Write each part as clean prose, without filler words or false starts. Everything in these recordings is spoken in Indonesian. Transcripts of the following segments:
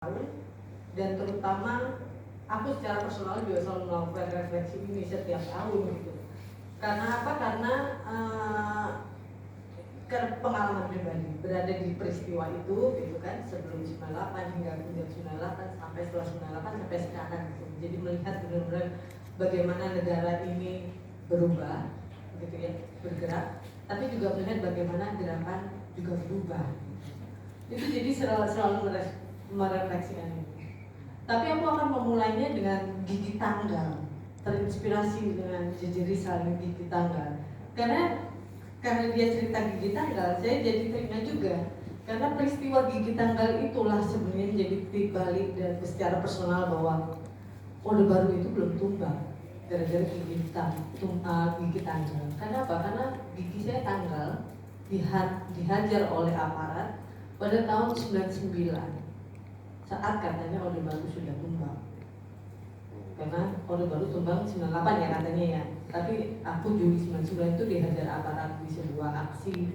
dan terutama aku secara personal juga selalu melakukan refleksi ini setiap tahun gitu. Karena apa? Karena pengalaman pribadi berada di peristiwa itu gitu kan, sebelum 98 hingga kemudian 98 sampai setelah 98 sampai sekarang gitu. Jadi melihat benar-benar bagaimana negara ini berubah gitu ya, bergerak, tapi juga melihat bagaimana gerakan juga berubah. Itu jadi selalu merefleksikan itu. Tapi aku akan memulainya dengan gigi tanggal, terinspirasi dengan J.J. Rizal gigi tanggal. Karena dia cerita gigi tanggal, saya jadi teringat juga. Karena peristiwa gigi tanggal itulah sebenarnya jadi balik dan secara personal bahwa Orde Baru itu belum tumbang gara-gara gigi tanggal. Karena apa? Karena gigi saya tanggal dihajar oleh aparat pada tahun 99 saat katanya Orde Baru sudah tumbang. Karena Orde Baru tumbang 98 ya katanya ya. Tapi aku Juli 99 itu dihajar aparat di sebuah aksi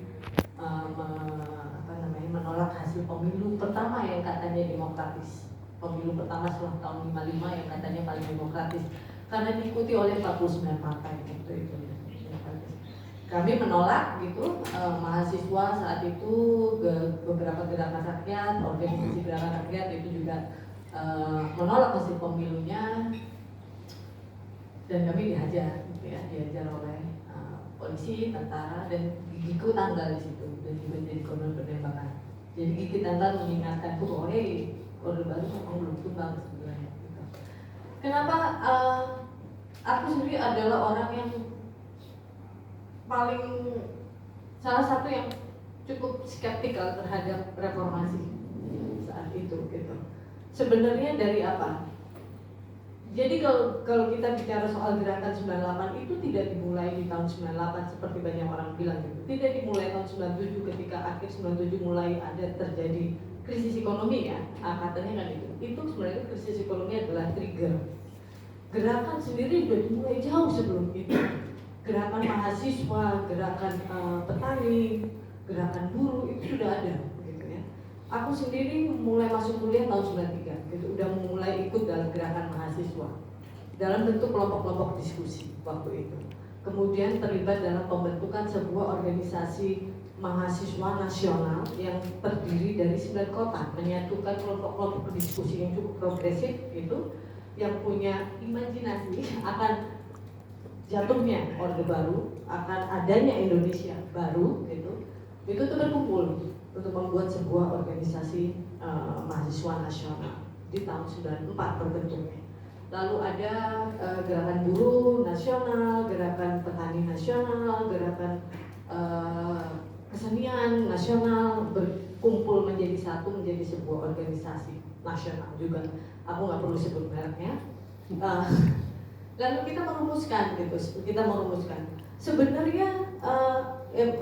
menolak hasil pemilu pertama yang katanya demokratis. Pemilu pertama setelah tahun 55 yang katanya paling demokratis. Karena diikuti oleh 49 partai itu. Kami menolak gitu, mahasiswa saat itu beberapa gerakan rakyat, organisasi gerakan rakyat itu juga menolak hasil pemilunya, dan kami dihajar gitu ya, dihajar oleh polisi, tentara, dan gigiku tanggal di situ dan juga jadi korban penembakan. Jadi gigi tanggal mengingatkan bahwa Orde Baru memang belum tumbang sebenarnya gitu. Kenapa aku sendiri adalah orang yang paling salah satu yang cukup skeptikal terhadap reformasi saat itu gitu. Sebenarnya dari apa? Jadi kalau kita bicara soal gerakan 98 itu tidak dimulai di tahun 98 seperti banyak orang bilang gitu. Tidak dimulai tahun 97 ketika akhir 97 mulai ada terjadi krisis ekonomi ya. Katanya kan itu. Itu sebenarnya krisis ekonomi adalah trigger. Gerakan sendiri sudah dimulai jauh sebelum itu. Gerakan mahasiswa, gerakan petani, gerakan buruh itu sudah ada gitu ya. Aku sendiri mulai masuk kuliah tahun 93 gitu, udah mulai ikut dalam gerakan mahasiswa dalam bentuk kelompok-kelompok diskusi waktu itu. Kemudian terlibat dalam pembentukan sebuah organisasi mahasiswa nasional yang terdiri dari 9 kota, menyatukan kelompok-kelompok diskusi yang cukup progresif itu, yang punya imajinasi akan jatuhnya Orde Baru, akan adanya Indonesia baru gitu. Itu tuh berkumpul untuk membuat sebuah organisasi mahasiswa nasional di tahun 94 terbentuknya. Lalu ada gerakan buruh nasional, gerakan petani nasional, gerakan kesenian nasional, berkumpul menjadi satu, menjadi sebuah organisasi nasional juga. Aku nggak perlu sebut mereknya. Lalu kita merumuskan sebenarnya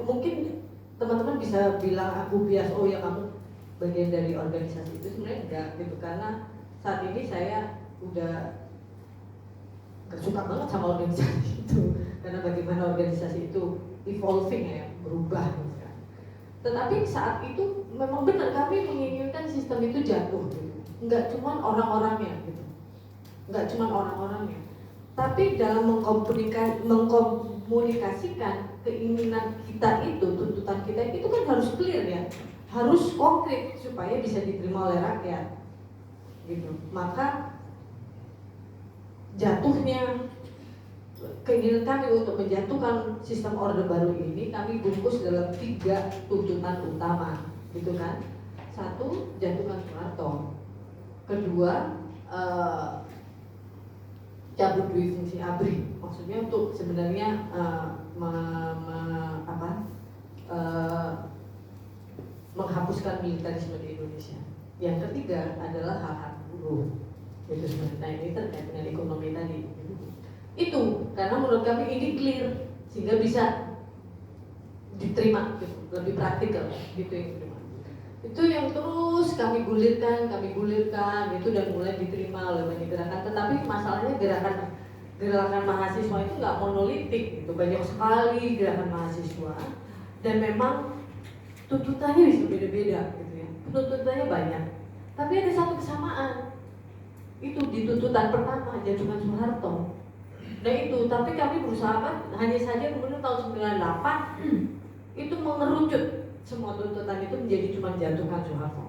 mungkin teman-teman bisa bilang aku bias, oh ya kamu bagian dari organisasi itu. Sebenarnya enggak gitu, karena saat ini saya udah gak suka banget sama organisasi itu, karena bagaimana organisasi itu evolving ya, berubah gitu kan. Tetapi saat itu memang benar kami menginginkan sistem itu jatuh gitu. Enggak cuma orang-orangnya gitu, enggak cuma orang-orangnya, tapi dalam mengkomunikasikan keinginan kita itu, tuntutan kita itu kan harus clear ya, harus konkret supaya bisa diterima oleh rakyat gitu. Maka jatuhnya keinginan kami untuk menjatuhkan sistem Orde Baru ini kami bungkus dalam 3 tuntutan utama gitu kan. 1, jatuhkan Soeharto. Kedua, cabut dui fungsi ABRI, maksudnya untuk sebenarnya menghapuskan militerisme di Indonesia. Yang ketiga adalah hak-hak buruh. Itu sebenarnya ini terkait dengan ekonomi tadi. Itu karena menurut kami ini clear sehingga bisa diterima gitu, lebih praktikal gitu yang diterima. Itu yang terus kami gulirkan itu, dan mulai diterima oleh banyak gerakan. Tetapi masalahnya gerakan mahasiswa itu nggak monolitik gitu, banyak sekali gerakan mahasiswa, dan memang tuntutannya bisa beda-beda gitu ya, tuntutannya banyak. Tapi ada satu kesamaan, itu di tuntutan pertama jatuhkan Soeharto. Nah itu, tapi kami berusaha hanya saja kemudian tahun 98 itu mengerucut semua tuntutan itu menjadi cuma jatuhkan Soeharto.